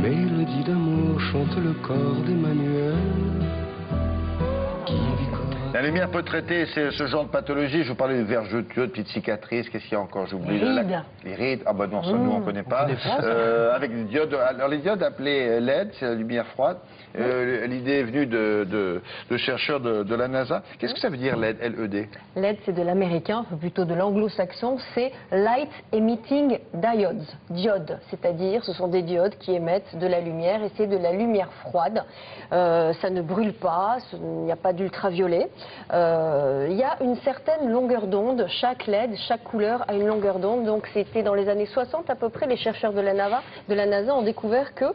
Mélodie d'amour chante le corps d'Emmanuel. La lumière peut traiter ce genre de pathologie. Je vous parlais de vergetures, de petites cicatrices. Qu'est-ce qu'il y a encore? J'oublie. Les rides. Ah bah non, ça nous on connaît pas. Avec des diodes. Alors les diodes appelées LED, c'est la lumière froide. L'idée est venue de chercheurs de la NASA. Qu'est-ce que ça veut dire LED, LED? LED, c'est de l'américain, plutôt de l'anglo-saxon. C'est Light Emitting Diodes. Diodes, c'est-à-dire ce sont des diodes qui émettent de la lumière et c'est de la lumière froide. Ça ne brûle pas, il n'y a pas d'ultraviolet. Il y a une certaine longueur d'onde. Chaque LED, chaque couleur a une longueur d'onde. Donc c'était dans les années 60 à peu près, les chercheurs de la NASA ont découvert que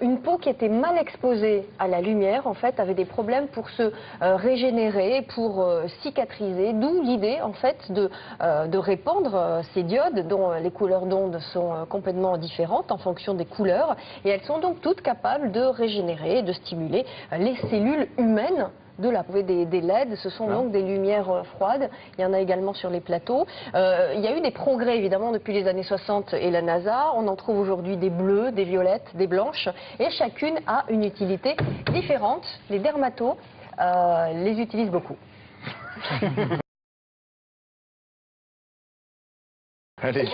une peau qui était mal exposée à la lumière, en fait, avait des problèmes pour se régénérer, pour cicatriser. D'où l'idée, en fait, de répandre ces diodes dont les couleurs d'onde sont complètement différentes en fonction des couleurs. Et elles sont donc toutes capables de régénérer, de stimuler les cellules humaines de la peau. Des LED, ce sont donc des lumières froides. Il y en a également sur les plateaux. Il y a eu des progrès évidemment depuis les années 60 et la NASA. On en trouve aujourd'hui des bleues, des violettes, des blanches et chacune a une utilité différente. Les dermatos les utilisent beaucoup. Allez.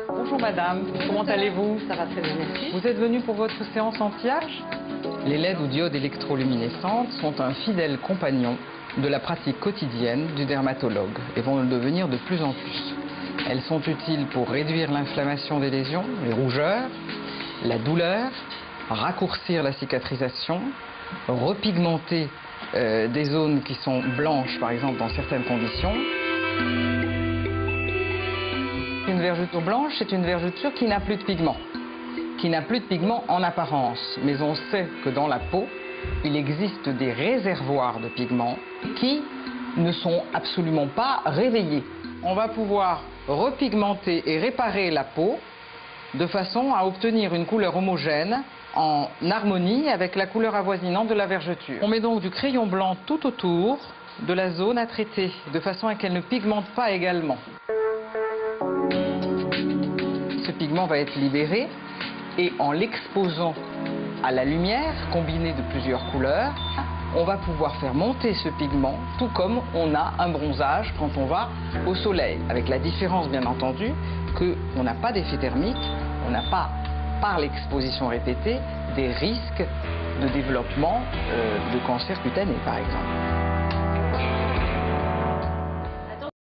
Bonjour madame, comment allez-vous? Ça va très bien, merci. Vous êtes venue pour votre séance anti-âge? Les LED ou diodes électroluminescentes sont un fidèle compagnon de la pratique quotidienne du dermatologue et vont le devenir de plus en plus. Elles sont utiles pour réduire l'inflammation des lésions, les rougeurs, la douleur, raccourcir la cicatrisation, repigmenter des zones qui sont blanches par exemple dans certaines conditions. Une vergeture blanche, c'est une vergeture qui n'a plus de pigment. Qui n'a plus de pigment en apparence. Mais on sait que dans la peau, il existe des réservoirs de pigments qui ne sont absolument pas réveillés. On va pouvoir repigmenter et réparer la peau de façon à obtenir une couleur homogène en harmonie avec la couleur avoisinante de la vergeture. On met donc du crayon blanc tout autour de la zone à traiter, de façon à qu'elle ne pigmente pas également. Ce pigment va être libéré et en l'exposant à la lumière combinée de plusieurs couleurs, on va pouvoir faire monter ce pigment tout comme on a un bronzage quand on va au soleil. Avec la différence bien entendu qu'on n'a pas d'effet thermique, on n'a pas par l'exposition répétée des risques de développement de cancer cutané par exemple.